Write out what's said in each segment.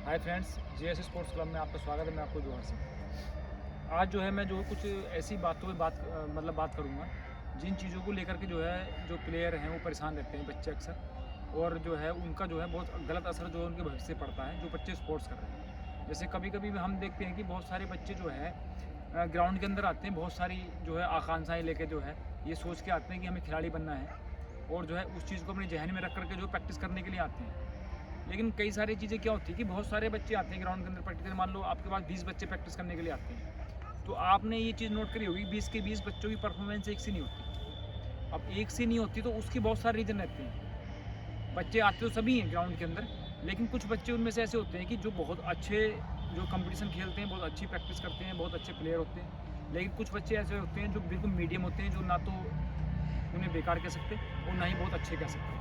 Hi friends, JS sports club में आपका स्वागत है। मैं आपको जोहर सिंह। आज जो है मैं जो कुछ ऐसी बातों पे बात करूँगा जिन चीज़ों को लेकर के जो है जो प्लेयर हैं वो परेशान रहते हैं बच्चे अक्सर, और जो है उनका जो है बहुत गलत असर जो है उनके भविष्य पे पड़ता है जो बच्चे स्पोर्ट्स कर रहे हैं। जैसे कभी-कभी हम देखते हैं कि बहुत सारे बच्चे जो है ग्राउंड के अंदर आते हैं, बहुत सारी जो है आकांक्षाएँ लेके जो है ये सोच के आते हैं कि हमें खिलाड़ी बनना है, और जो है उस चीज़ को अपने ज़हन में रख कर के जो प्रैक्टिस करने के लिए आते हैं। लेकिन कई सारी चीज़ें क्या होती है कि बहुत सारे बच्चे आते हैं ग्राउंड के अंदर प्रैक्टिस, मान लो आपके पास 20 बच्चे प्रैक्टिस करने के लिए आते हैं, तो आपने ये चीज़ नोट करी होगी 20 के 20 बच्चों की परफॉर्मेंस एक सी नहीं होती। अब एक सी नहीं होती तो उसके बहुत सारे रीज़न रहते हैं। बच्चे आते तो सभी हैं ग्राउंड के अंदर, लेकिन कुछ बच्चे उनमें से ऐसे होते हैं कि जो बहुत अच्छे जो कंपटीशन खेलते हैं, बहुत अच्छी प्रैक्टिस करते हैं, बहुत अच्छे प्लेयर होते हैं। लेकिन कुछ बच्चे ऐसे होते हैं जो बिल्कुल मीडियम होते हैं, जो ना तो उन्हें बेकार कह सकते और ना ही बहुत अच्छे कह सकते।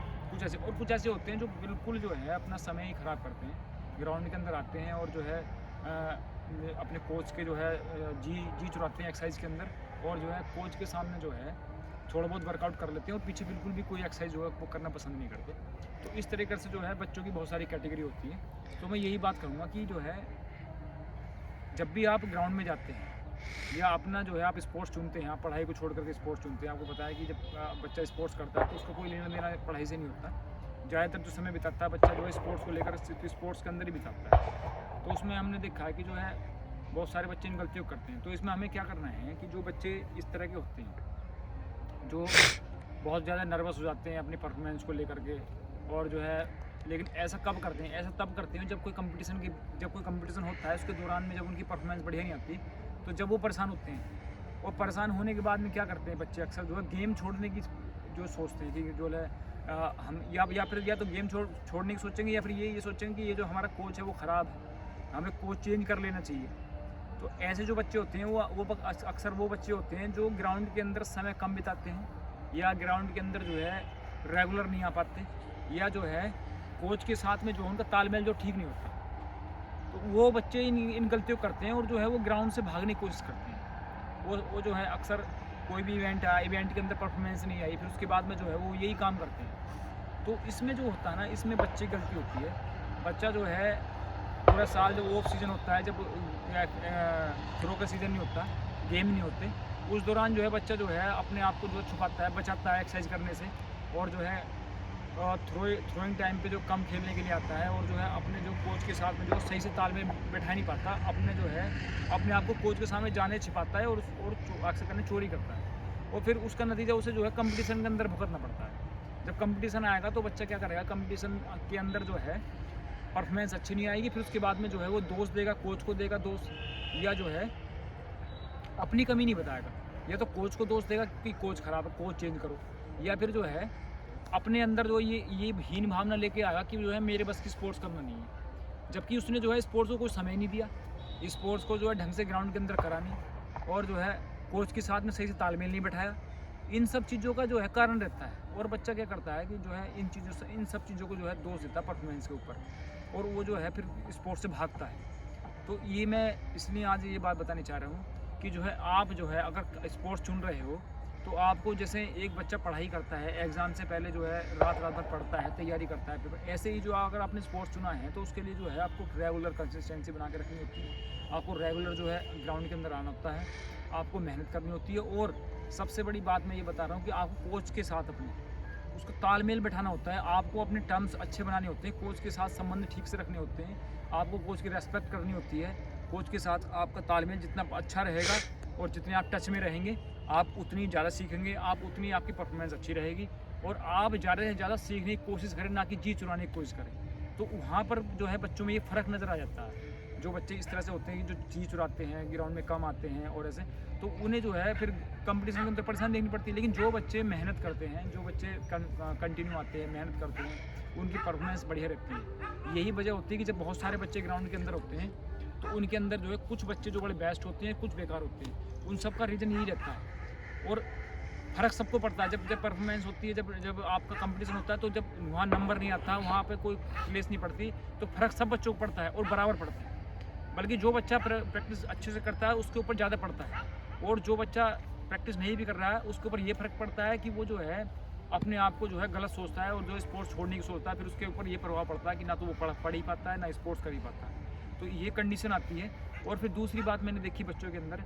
कुछ ऐसे होते हैं जो बिल्कुल जो है अपना समय ही ख़राब करते हैं। ग्राउंड के अंदर आते हैं और जो है अपने कोच के जो है जी जी चुराते हैं एक्सरसाइज के अंदर, और जो है कोच के सामने जो है थोड़ा बहुत वर्कआउट कर लेते हैं और पीछे बिल्कुल भी कोई एक्सरसाइज जो है वो करना पसंद नहीं करते। तो इस तरीके से जो है बच्चों की बहुत सारी कैटेगरी होती है। तो मैं यही बात करूँगा कि जो है जब भी आप ग्राउंड में जाते हैं या अपना जो है आप स्पोर्ट्स चुनते हैं, आप पढ़ाई को छोड़ करके स्पोर्ट्स चुनते हैं, आपको पता है कि जब बच्चा स्पोर्ट्स करता है तो उसको कोई लेना देना पढ़ाई से नहीं होता। ज़्यादातर जो समय बिताता है बच्चा जो है स्पोर्ट्स को लेकर सिर्फ स्पोर्ट्स के अंदर ही बिताता है। तो उसमें हमने देखा है कि जो है बहुत सारे बच्चे इन गलतियों को करते हैं। तो इसमें हमें क्या करना है कि जो बच्चे इस तरह के होते हैं, जो बहुत ज़्यादा नर्वस हो जाते हैं अपनी परफॉर्मेंस को लेकर के, और जो है लेकिन ऐसा कब करते हैं, ऐसा तब करते हैं जब कोई कंपटीशन होता है उसके दौरान में जब उनकी परफॉर्मेंस बढ़िया नहीं आती, तो जब वो परेशान होते हैं। और परेशान होने के बाद में क्या करते हैं बच्चे अक्सर जो है गेम छोड़ने की जो सोचते हैं कि जो है हम या तो गेम छोड़ने की सोचेंगे, या फिर ये सोचेंगे कि ये जो हमारा कोच है वो ख़राब है, हमें कोच चेंज कर लेना चाहिए। तो ऐसे जो बच्चे होते हैं वो अक्सर वो बच्चे होते हैं जो ग्राउंड के अंदर समय कम बिताते हैं, या ग्राउंड के अंदर जो है रेगुलर नहीं आ पाते, या जो है कोच के साथ में जो उनका तालमेल जो ठीक नहीं होता। तो वो बच्चे इन गलतियों को करते हैं और जो है वो ग्राउंड से भागने की कोशिश करते हैं। वो जो है अक्सर कोई भी इवेंट के अंदर परफॉर्मेंस नहीं आई, फिर उसके बाद में जो है वो यही काम करते हैं। तो इसमें जो होता है ना, इसमें बच्चे की गलती होती है। बच्चा जो है पूरा साल जब ऑफ सीज़न होता है, जब थ्रो का सीज़न नहीं होता, गेम नहीं होते, उस दौरान जो है बच्चा जो है अपने आप को जो छुपाता है, बचाता है एक्सरसाइज करने से, और जो है थ्रोइंग टाइम पे जो कम खेलने के लिए आता है, और जो है अपने जो कोच के साथ में जो सही से तालमेल बैठा नहीं पाता, अपने जो है अपने आप को कोच के सामने जाने छिपाता है, और अक्सर करने चोरी करता है, और फिर उसका नतीजा उसे जो है कंपटीशन के अंदर भुगतना पड़ता है। जब कंपटीशन आएगा तो बच्चा क्या करेगा, कंपटीशन के अंदर जो है परफॉर्मेंस अच्छी नहीं आएगी, फिर उसके बाद में जो है वो दोष देगा, कोच को देगा दोष, या जो है अपनी कमी नहीं बताएगा, या तो कोच को दोष देगा कि कोच ख़राब है, कोच चेंज करो, या फिर जो है अपने अंदर जो ये हीन भावना लेके आया कि जो है मेरे बस की स्पोर्ट्स करना नहीं है, जबकि उसने जो है स्पोर्ट्स को कोई समय नहीं दिया, स्पोर्ट्स को जो है ढंग से ग्राउंड के अंदर करा नहीं, और जो है कोच के साथ में सही से तालमेल नहीं बैठाया। इन सब चीज़ों का जो है कारण रहता है, और बच्चा क्या करता है कि जो है इन सब चीज़ों को जो है दोष देता है परफॉर्मेंस के ऊपर, और वो जो है फिर स्पोर्ट्स से भागता है। तो ये मैं इसलिए आज ये बात बताने चाह रहा हूँ कि जो है आप जो है अगर स्पोर्ट्स चुन रहे हो, तो आपको जैसे एक बच्चा पढ़ाई करता है, एग्ज़ाम से पहले जो है रात रात भर पढ़ता है, तैयारी करता है पेपर, ऐसे ही जो अगर आपने स्पोर्ट्स चुना है तो उसके लिए जो है आपको रेगुलर कंसिस्टेंसी बना के रखनी होती है, आपको रेगुलर जो है ग्राउंड के अंदर आना होता है, आपको मेहनत करनी होती है, और सबसे बड़ी बात मैं ये बता रहा हूँ कि आपको कोच के साथ अपने उसको तालमेल बैठाना होता है, आपको अपने टर्म्स अच्छे बनाने होते हैं, कोच के साथ संबंध ठीक से रखने होते हैं, आपको कोच की रेस्पेक्ट करनी होती है। कोच के साथ आपका तालमेल जितना अच्छा रहेगा और जितने आप टच में रहेंगे, आप उतनी ज़्यादा सीखेंगे, आप उतनी आपकी परफॉर्मेंस अच्छी रहेगी, और आप ज़्यादा से ज़्यादा सीखने की कोशिश करें, ना कि जी चुराने की कोशिश करें। तो वहाँ पर जो है बच्चों में ये फ़र्क नज़र आ जाता है। जो बच्चे इस तरह से होते हैं कि जो जी चुराते हैं, ग्राउंड में कम आते हैं और ऐसे, तो उन्हें जो है फिर कंपटीशन के अंदर परेशानी देखनी पड़ती है। लेकिन जो बच्चे मेहनत करते हैं, जो बच्चे कंटिन्यू आते हैं, मेहनत करते हैं, उनकी परफॉर्मेंस बढ़िया रहती है। यही वजह होती है कि जब बहुत सारे बच्चे ग्राउंड के अंदर होते हैं, तो उनके अंदर जो है कुछ बच्चे जो बड़े बेस्ट होते हैं, कुछ बेकार होते हैं। उन सब का रीज़न यही रहता है, और फ़र्क सबको पड़ता है। जब परफॉर्मेंस होती है, जब आपका कंपटीशन होता है, तो जब वहाँ नंबर नहीं आता, वहाँ पे कोई प्लेस नहीं पड़ती, तो फ़र्क सब बच्चों को पड़ता है और बराबर पड़ता है। बल्कि जो बच्चा प्रैक्टिस अच्छे से करता है उसके ऊपर ज़्यादा पड़ता है, और जो बच्चा प्रैक्टिस नहीं भी कर रहा है उसके ऊपर ये फ़र्क पड़ता है कि वो जो है अपने आप को जो है गलत सोचता है और जो स्पोर्ट्स छोड़ने की सोचता है, फिर उसके ऊपर ये प्रभाव पड़ता है कि ना तो वो पढ़ ही पाता है, ना स्पोर्ट्स कर ही पाता है। तो ये कंडीशन आती है। और फिर दूसरी बात मैंने देखी बच्चों के अंदर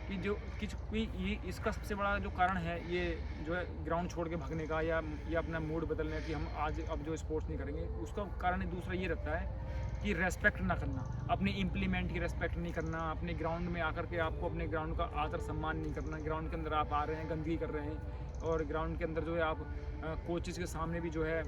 कि जो कोई ये इसका सबसे बड़ा जो कारण है ये जो है ग्राउंड छोड़ के भागने का या अपना मूड बदलने कि हम आज अब जो स्पोर्ट्स नहीं करेंगे, उसका कारण दूसरा ये रहता है कि रेस्पेक्ट ना करना, अपने इम्प्लीमेंट की रेस्पेक्ट नहीं करना, अपने ग्राउंड में आकर के आपको अपने ग्राउंड का आदर सम्मान नहीं करना। ग्राउंड के अंदर आप आ रहे हैं, गंदगी कर रहे हैं, और ग्राउंड के अंदर जो है आप कोचेज़ के सामने भी जो है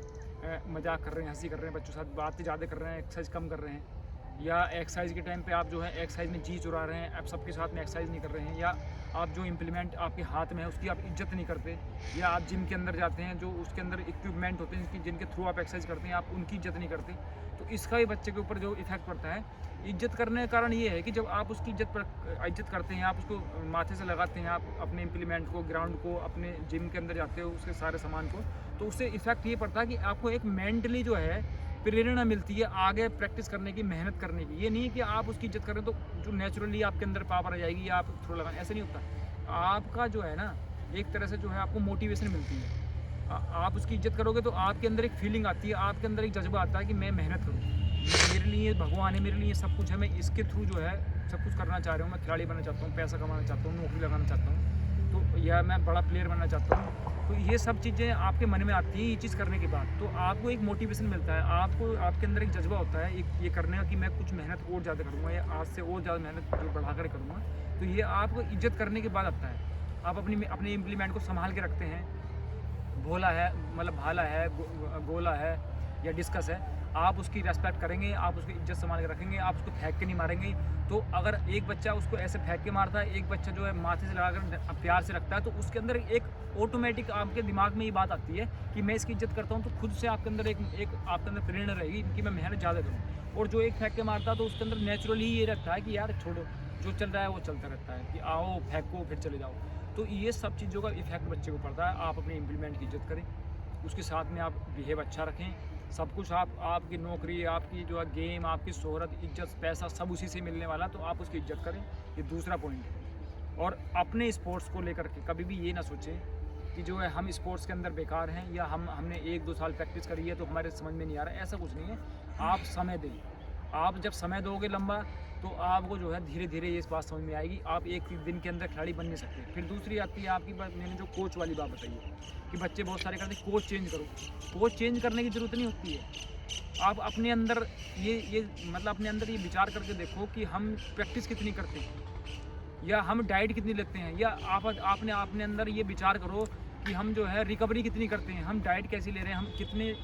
मजाक कर रहे हैं, हंसी कर रहे हैं, बच्चों के साथ बातें ज़्यादा कर रहे हैं, एक्सरसाइज कम कर रहे हैं, या एक्सरसाइज के टाइम पे आप जो है एक्सरसाइज में जी चुरा रहे हैं, आप सबके साथ में एक्सरसाइज नहीं कर रहे हैं, या आप जो इम्प्लीमेंट आपके हाथ में है उसकी आप इज्जत नहीं करते, या आप जिम के अंदर जाते हैं जो उसके अंदर इक्विपमेंट होते हैं जिनके थ्रू आप एक्सरसाइज करते हैं, आप उनकी इज्जत नहीं करते। तो इसका भी बच्चे के ऊपर जो इफेक्ट पड़ता है। इज्जत करने का कारण ये है कि जब आप उसकी इज्जत करते हैं, आप उसको माथे से लगाते हैं, आप अपने इम्प्लीमेंट को, ग्राउंड को, अपने जिम के अंदर जाते हो उसके सारे सामान को, तो उससे इफेक्ट ये पड़ता है कि आपको एक मेंटली जो है प्रेरणा मिलती है आगे प्रैक्टिस करने की, मेहनत करने की। ये नहीं है कि आप उसकी इज्जत करें तो जो नेचुरली आपके अंदर पावर आ जाएगी या आप थ्रो लगाएं, ऐसे नहीं होता। आपका जो है ना एक तरह से जो है आपको मोटिवेशन मिलती है। आप उसकी इज्जत करोगे तो आपके अंदर एक फीलिंग आती है, आपके अंदर एक जज्बा आता है कि मैं मेहनत करूँ, मेरे लिए भगवान है, मेरे लिए सब कुछ है, मैं इसके थ्रू जो है सब कुछ करना चाह रहा हूँ, मैं खिलाड़ी बनना चाहता हूँ, पैसा कमाना चाहता हूँ, नौकरी लगाना चाहता हूँ, तो या मैं बड़ा प्लेयर बनना चाहता हूँ। तो ये सब चीज़ें आपके मन में आती हैं ये चीज़ करने के बाद, तो आपको एक मोटिवेशन मिलता है, आपको आपके अंदर एक जज्बा होता है ये करने का कि मैं कुछ मेहनत और ज़्यादा करूँगा या आज से और ज़्यादा मेहनत जो बढ़ा कर करूँगा। तो ये आपको इज्जत करने के बाद आता है। आप अपने इम्प्लीमेंट को संभाल के रखते हैं, भोला है मतलब भाला है, गोला है या डिस्कस है, आप उसकी रेस्पेक्ट करेंगे, आप उसकी इज्जत संभाल के रखेंगे, आप उसको फेंक के नहीं मारेंगे। तो अगर एक बच्चा उसको ऐसे फेंक के मारता है, एक बच्चा जो है माथे से लगाकर प्यार से रखता है, तो उसके अंदर एक ऑटोमेटिक आपके दिमाग में ये बात आती है कि मैं इसकी इज्जत करता हूँ, तो खुद से आपके अंदर एक आपके अंदर प्रेरणा रहेगी कि मैं मेहनत ज़्यादा करूँ। और जो एक फेंक के मारता है तो उसके अंदर नेचुरली ये रहता है कि यार छोड़ो, जो चल रहा है वो चलता रहता है, कि आओ फेंको फिर चले जाओ। तो ये सब चीज़ों का इफेक्ट बच्चे को पड़ता है। आप अपने इम्प्लीमेंट की इज्जत करें, उसके साथ में आप बिहेव अच्छा रखें, सब कुछ आपकी नौकरी, आपकी जो है गेम, आपकी शोहरत, इज्जत, पैसा सब उसी से मिलने वाला, तो आप उसकी इज्जत करें। ये दूसरा पॉइंट है। और अपने स्पोर्ट्स को लेकर के कभी भी ये ना सोचें कि जो है हम स्पोर्ट्स के अंदर बेकार हैं, या हमने 1-2 साल प्रैक्टिस करी है तो हमारे समझ में नहीं आ रहा है, ऐसा कुछ नहीं है। आप समय दें, आप जब समय दोगे लंबा तो आपको जो है धीरे धीरे ये बात समझ में आएगी। आप एक दिन के अंदर खिलाड़ी बन नहीं सकते। फिर दूसरी आती है आपकी बात, मैंने जो कोच वाली बात बताई है कि बच्चे बहुत सारे कहते हैं कोच चेंज करो। कोच चेंज करने की ज़रूरत नहीं होती है। आप अपने अंदर ये मतलब अपने अंदर ये विचार करके देखो कि हम प्रैक्टिस कितनी करते हैं, या हम डाइट कितनी लेते हैं, या आपने अपने अंदर ये विचार करो कि हम जो है रिकवरी कितनी करते हैं, हम डाइट कैसी ले रहे हैं, हम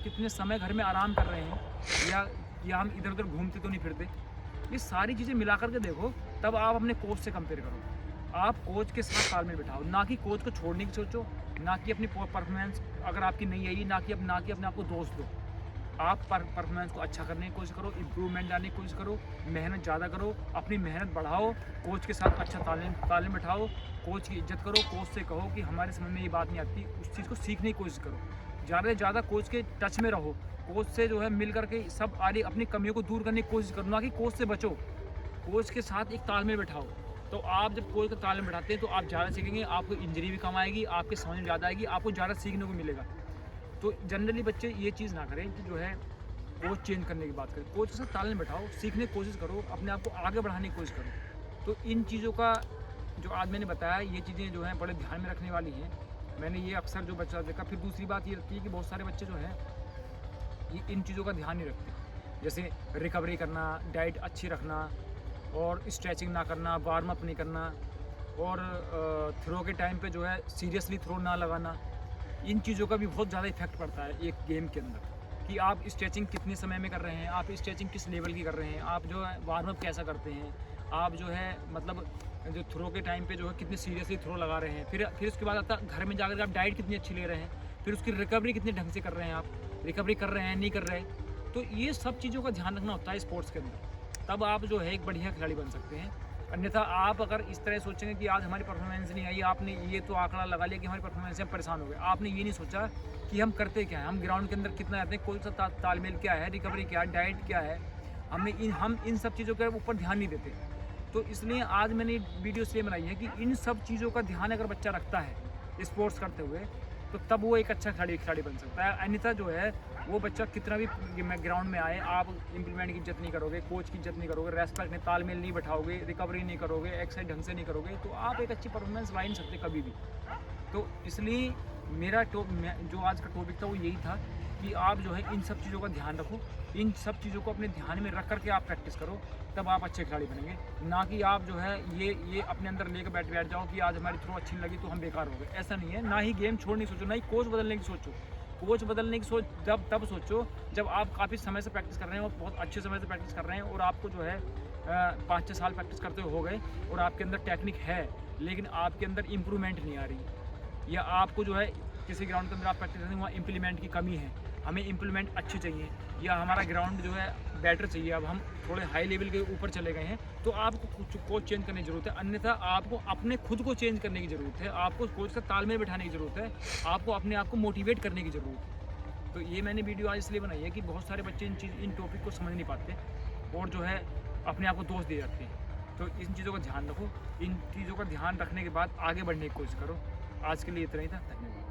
कितने समय घर में आराम कर रहे हैं, या हम इधर उधर घूमते तो नहीं फिरते। ये सारी चीज़ें मिला कर के देखो, तब आप अपने कोच से कंपेयर करो। आप कोच के साथ तालमेल बिठाओ, ना कि कोच को छोड़ने की सोचो, ना कि अपनी परफॉर्मेंस अगर आपकी नहीं आई, ना कि अपने आप को दोष दो। आप परफॉर्मेंस को अच्छा करने की कोशिश करो, इम्प्रूवमेंट लाने की कोशिश करो, मेहनत ज़्यादा करो, अपनी मेहनत बढ़ाओ, कोच के साथ अच्छा तालमेल बिठाओ, कोच की इज्जत करो, कोच से कहो कि हमारे समझ में ये बात नहीं आती, उस चीज़ को सीखने की कोशिश करो। ज़्यादा से ज़्यादा कोच के टच में रहो, कोच से जो है मिल करके सब आगे अपनी कमियों को दूर करने की कोशिश करो, ना कि कोच से बचो। कोच के साथ एक तालमेल बिठाओ। तो आप जब कोच का तालमेल बिठाते हैं तो आप ज़्यादा सीखेंगे, आपको इंजरी भी कम आएगी, आपके समझ में ज़्यादा आएगी, आपको ज़्यादा सीखने को मिलेगा। तो जनरली बच्चे ये चीज़ ना करें कि जो है कोच चेंज करने की बात करें। कोच के साथ तालमेल बिठाओ, सीखने की कोशिश करो, अपने आप को आगे बढ़ाने की कोशिश करो। तो इन चीज़ों का जो आज मैंने बताया, ये चीज़ें जो हैं बड़े ध्यान में रखने वाली हैं। मैंने ये अक्सर जो बच्चा देखा। फिर दूसरी बात ये रहती है कि बहुत सारे बच्चे जो हैं ये इन चीज़ों का ध्यान नहीं रखते, जैसे रिकवरी करना, डाइट अच्छी रखना, और स्ट्रेचिंग ना करना, वार्म अप नहीं करना, और थ्रो के टाइम पे जो है सीरियसली थ्रो ना लगाना। इन चीज़ों का भी बहुत ज़्यादा इफेक्ट पड़ता है एक गेम के अंदर, कि आप स्ट्रेचिंग कितने समय में कर रहे हैं, आप स्ट्रेचिंग किस लेवल की कर रहे हैं, आप जो है वार्म अप कैसा करते हैं, आप जो है मतलब जो थ्रो के टाइम पे जो है कितने सीरियसली थ्रो लगा रहे हैं। फिर उसके बाद आता घर में जाकर आप डाइट कितनी अच्छी ले रहे हैं, फिर उसकी रिकवरी कितने ढंग से कर रहे हैं, आप रिकवरी कर रहे हैं नहीं कर रहे। तो ये सब चीज़ों का ध्यान रखना होता है स्पोर्ट्स के अंदर, तब आप जो है एक बढ़िया खिलाड़ी बन सकते हैं। अन्यथा आप अगर इस तरह सोचेंगे कि आज हमारी परफॉर्मेंस नहीं आई, आपने ये तो आंकड़ा लगा लिया कि हमारी परफॉर्मेंस से हम परेशान हो गए, आपने ये नहीं सोचा कि हम करते क्या हैं, हम ग्राउंड के अंदर कितना रहते हैं, कौन सा तालमेल क्या है, रिकवरी क्या है, डाइट क्या है। हम इन सब चीज़ों के ऊपर ध्यान नहीं देते। तो इसलिए आज मैंने वीडियो इसलिए बनाई है कि इन सब चीज़ों का ध्यान अगर बच्चा रखता है स्पोर्ट्स करते हुए, तो तब वो एक अच्छा खिलाड़ी बन सकता है। अन्यथा जो है वो बच्चा कितना भी ग्राउंड में आए, आप इम्प्लीमेंट की इज्जत नहीं करोगे, कोच की इज्जत नहीं करोगे, रेस्पेक्ट नहीं, तालमेल नहीं बैठाओगे, रिकवरी नहीं करोगे, एक्सरसाइज ढंग से नहीं करोगे, तो आप एक अच्छी परफॉर्मेंस ला नहीं सकते कभी भी। तो इसलिए मेरा जो आज का टॉपिक था वो यही था कि आप जो है इन सब चीज़ों का ध्यान रखो, इन सब चीज़ों को अपने ध्यान में रख करके आप प्रैक्टिस करो, तब आप अच्छे खिलाड़ी बनेंगे। ना कि आप जो है ये अपने अंदर लेकर बैठ जाओ कि आज हमारी थ्रो अच्छी नहीं लगी तो हम बेकार हो गए, ऐसा नहीं है। ना ही गेम छोड़ने की सोचो, ना ही कोच बदलने की सोचो। कोच बदलने की सोच तब सोचो जब आप काफ़ी समय से प्रैक्टिस कर रहे हैं और बहुत अच्छे समय से प्रैक्टिस कर रहे हैं और आपको जो है 5-6 साल प्रैक्टिस करते हो गए और आपके अंदर टेक्निक है, लेकिन आपके अंदर इम्प्रूवमेंट नहीं आ रही, या आपको जो है किसी ग्राउंड के अंदर आप प्रैक्टिस करते हैं वहाँ इम्प्लीमेंट की कमी है, हमें इम्प्लीमेंट अच्छी चाहिए, या हमारा ग्राउंड जो है बेटर चाहिए, अब हम थोड़े हाई लेवल के ऊपर चले गए हैं, तो आपको कोच चेंज करने की ज़रूरत है। अन्यथा आपको अपने खुद को चेंज करने की ज़रूरत है, आपको कोच का तालमेल बैठाने की ज़रूरत है, आपको अपने आप को मोटिवेट करने की ज़रूरत है। तो ये मैंने वीडियो आज इसलिए बनाई है कि बहुत सारे बच्चे इन टॉपिक को समझ नहीं पाते और जो है अपने आप को दोष दे जाते हैं। तो इन चीज़ों का ध्यान रखो, इन चीज़ों का ध्यान रखने के बाद आगे बढ़ने की कोशिश करो। आज के लिए इतना ही था, धन्यवाद।